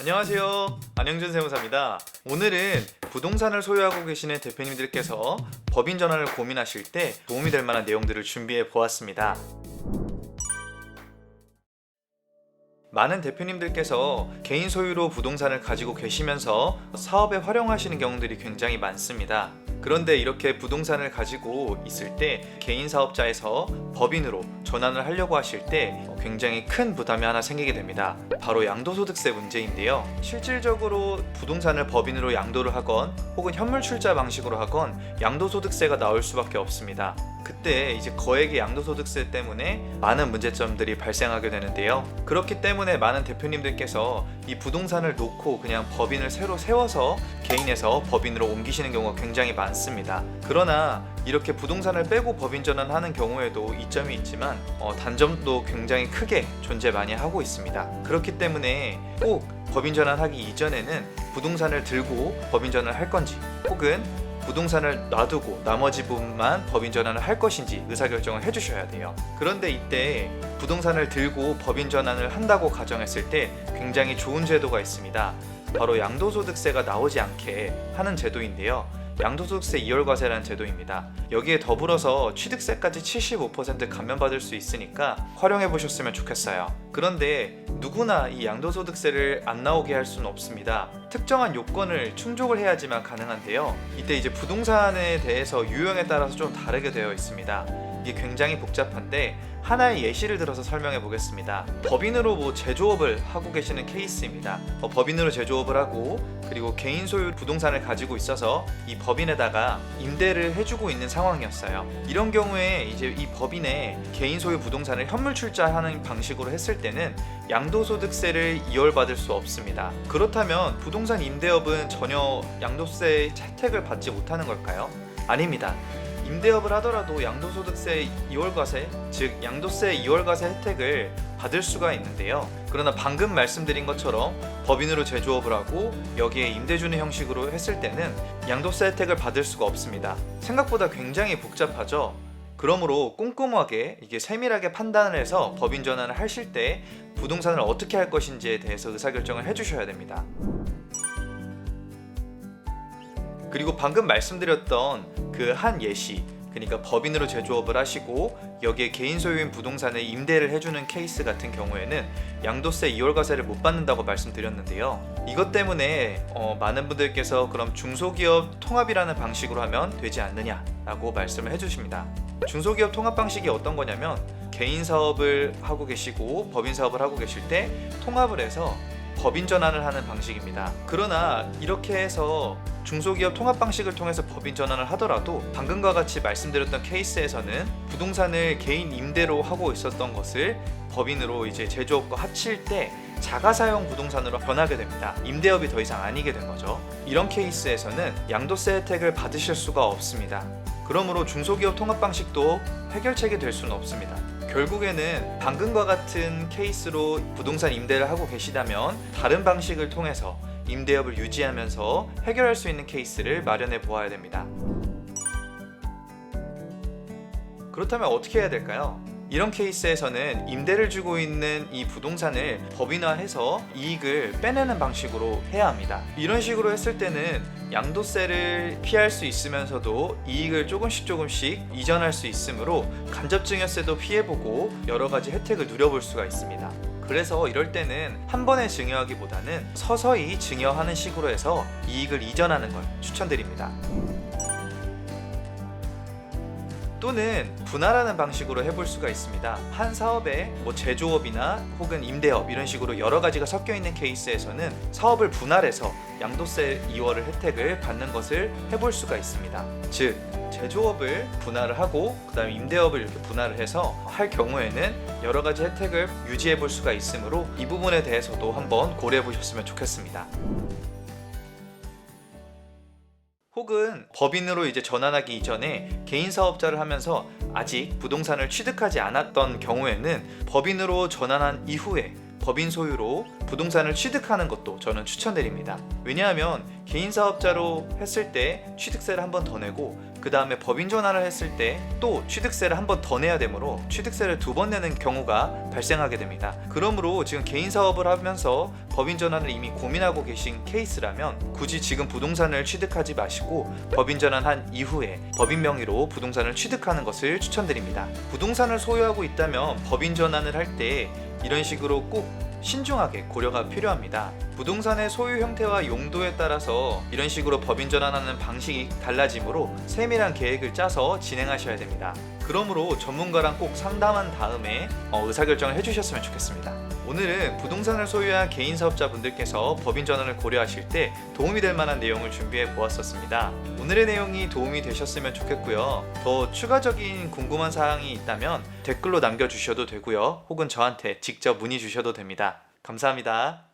안녕하세요. 안영준 세무사입니다. 오늘은 부동산을 소유하고 계시는 대표님들께서 법인 전환을 고민하실 때 도움이 될 만한 내용들을 준비해 보았습니다. 많은 대표님들께서 개인 소유로 부동산을 가지고 계시면서 사업에 활용하시는 경우들이 굉장히 많습니다. 그런데 이렇게 부동산을 가지고 있을 때 개인 사업자에서 법인으로 전환을 하려고 하실 때 굉장히 큰 부담이 하나 생기게 됩니다. 바로 양도소득세 문제인데요. 실질적으로 부동산을 법인으로 양도를 하건 혹은 현물 출자 방식으로 하건 양도소득세가 나올 수밖에 없습니다. 그때 이제 거액의 양도소득세 때문에 많은 문제점들이 발생하게 되는데요. 그렇기 때문에 많은 대표님들께서 이 부동산을 놓고 그냥 법인을 새로 세워서 개인에서 법인으로 옮기시는 경우가 굉장히 많습니다. 그러나 이렇게 부동산을 빼고 법인 전환하는 경우에도 이점이 있지만 단점도 굉장히 크게 존재 많이 하고 있습니다. 그렇기 때문에 꼭 법인 전환하기 이전에는 부동산을 들고 법인 전환을 할 건지 혹은 부동산을 놔두고 나머지 부분만 법인 전환을 할 것인지 의사결정을 해주셔야 돼요. 그런데 이때 부동산을 들고 법인 전환을 한다고 가정했을 때 굉장히 좋은 제도가 있습니다. 바로 양도소득세가 나오지 않게 하는 제도인데요. 양도소득세 2월과세라는 제도입니다. 여기에 더불어서 취득세까지 75% 감면받을 수 있으니까 활용해 보셨으면 좋겠어요. 그런데 누구나 이 양도소득세를 안 나오게 할 수는 없습니다. 특정한 요건을 충족을 해야지만 가능한데요. 이때 이제 부동산에 대해서 유형에 따라서 좀 다르게 되어 있습니다. 이게 굉장히 복잡한데 하나의 예시를 들어서 설명해 보겠습니다. 법인으로 제조업을 하고 계시는 케이스입니다. 법인으로 제조업을 하고 그리고 개인 소유 부동산을 가지고 있어서 이 법인에다가 임대를 해주고 있는 상황이었어요. 이런 경우에 이제 이 법인에 개인 소유 부동산을 현물 출자하는 방식으로 했을 때는 양도소득세를 이월받을 수 없습니다. 그렇다면 부동산 임대업은 전혀 양도세 혜택을 받지 못하는 걸까요? 아닙니다. 임대업을 하더라도 양도소득세 2월과세, 즉 양도세 2월과세 혜택을 받을 수가 있는데요. 그러나 방금 말씀드린 것처럼 법인으로 제조업을 하고 여기에 임대 주는 형식으로 했을 때는 양도세 혜택을 받을 수가 없습니다. 생각보다 굉장히 복잡하죠. 그러므로 꼼꼼하게 이게 세밀하게 판단을 해서 법인 전환을 하실 때 부동산을 어떻게 할 것인지에 대해서 의사결정을 해주셔야 됩니다. 그리고 방금 말씀드렸던 그 한 예시, 그러니까 법인으로 제조업을 하시고 여기에 개인 소유인 부동산을 임대를 해주는 케이스 같은 경우에는 양도세 2월과세를 못 받는다고 말씀드렸는데요. 이것 때문에 많은 분들께서 그럼 중소기업 통합이라는 방식으로 하면 되지 않느냐라고 말씀을 해주십니다. 중소기업 통합 방식이 어떤 거냐면 개인 사업을 하고 계시고 법인 사업을 하고 계실 때 통합을 해서 법인 전환을 하는 방식입니다. 그러나 이렇게 해서 중소기업 통합 방식을 통해서 법인 전환을 하더라도 방금과 같이 말씀드렸던 케이스에서는 부동산을 개인 임대로 하고 있었던 것을 법인으로 이제 제조업과 합칠 때 자가사용 부동산으로 변하게 됩니다. 임대업이 더 이상 아니게 된 거죠. 이런 케이스에서는 양도세 혜택을 받으실 수가 없습니다. 그러므로 중소기업 통합 방식도 해결책이 될 수는 없습니다. 결국에는 방금과 같은 케이스로 부동산 임대를 하고 계시다면 다른 방식을 통해서 임대업을 유지하면서 해결할 수 있는 케이스를 마련해 보아야 됩니다. 그렇다면 어떻게 해야 될까요? 이런 케이스에서는 임대를 주고 있는 이 부동산을 법인화해서 이익을 빼내는 방식으로 해야 합니다. 이런 식으로 했을 때는 양도세를 피할 수 있으면서도 이익을 조금씩 이전할 수 있으므로 간접증여세도 피해보고 여러가지 혜택을 누려볼 수가 있습니다. 그래서 이럴 때는 한 번에 증여하기보다는 서서히 증여하는 식으로 해서 이익을 이전하는 걸 추천드립니다. 또는 분할하는 방식으로 해볼 수가 있습니다. 한 사업에 제조업이나 혹은 임대업 이런 식으로 여러 가지가 섞여 있는 케이스에서는 사업을 분할해서 양도세 2월을 혜택을 받는 것을 해볼 수가 있습니다. 즉 제조업을 분할을 하고 그 다음에 임대업을 이렇게 분할을 해서 할 경우에는 여러 가지 혜택을 유지해 볼 수가 있으므로 이 부분에 대해서도 한번 고려해 보셨으면 좋겠습니다. 혹은 법인으로 이제 전환하기 이전에 개인 사업자를 하면서 아직 부동산을 취득하지 않았던 경우에는 법인으로 전환한 이후에 법인 소유로 부동산을 취득하는 것도 저는 추천드립니다. 왜냐하면 개인 사업자로 했을 때 취득세를 한 번 더 내고 그 다음에 법인 전환을 했을 때 또 취득세를 한 번 더 내야 되므로 취득세를 2번 내는 경우가 발생하게 됩니다. 그러므로 지금 개인 사업을 하면서 법인 전환을 이미 고민하고 계신 케이스라면 굳이 지금 부동산을 취득하지 마시고 법인 전환한 이후에 법인 명의로 부동산을 취득하는 것을 추천드립니다. 부동산을 소유하고 있다면 법인 전환을 할 때 이런 식으로 꼭 신중하게 고려가 필요합니다. 부동산의 소유 형태와 용도에 따라서 이런 식으로 법인 전환하는 방식이 달라지므로 세밀한 계획을 짜서 진행하셔야 됩니다. 그러므로 전문가랑 꼭 상담한 다음에 의사결정을 해주셨으면 좋겠습니다. 오늘은 부동산을 소유한 개인 사업자분들께서 법인 전환을 고려하실 때 도움이 될 만한 내용을 준비해 보았었습니다. 오늘의 내용이 도움이 되셨으면 좋겠고요. 더 추가적인 궁금한 사항이 있다면 댓글로 남겨주셔도 되고요. 혹은 저한테 직접 문의 주셔도 됩니다. 감사합니다.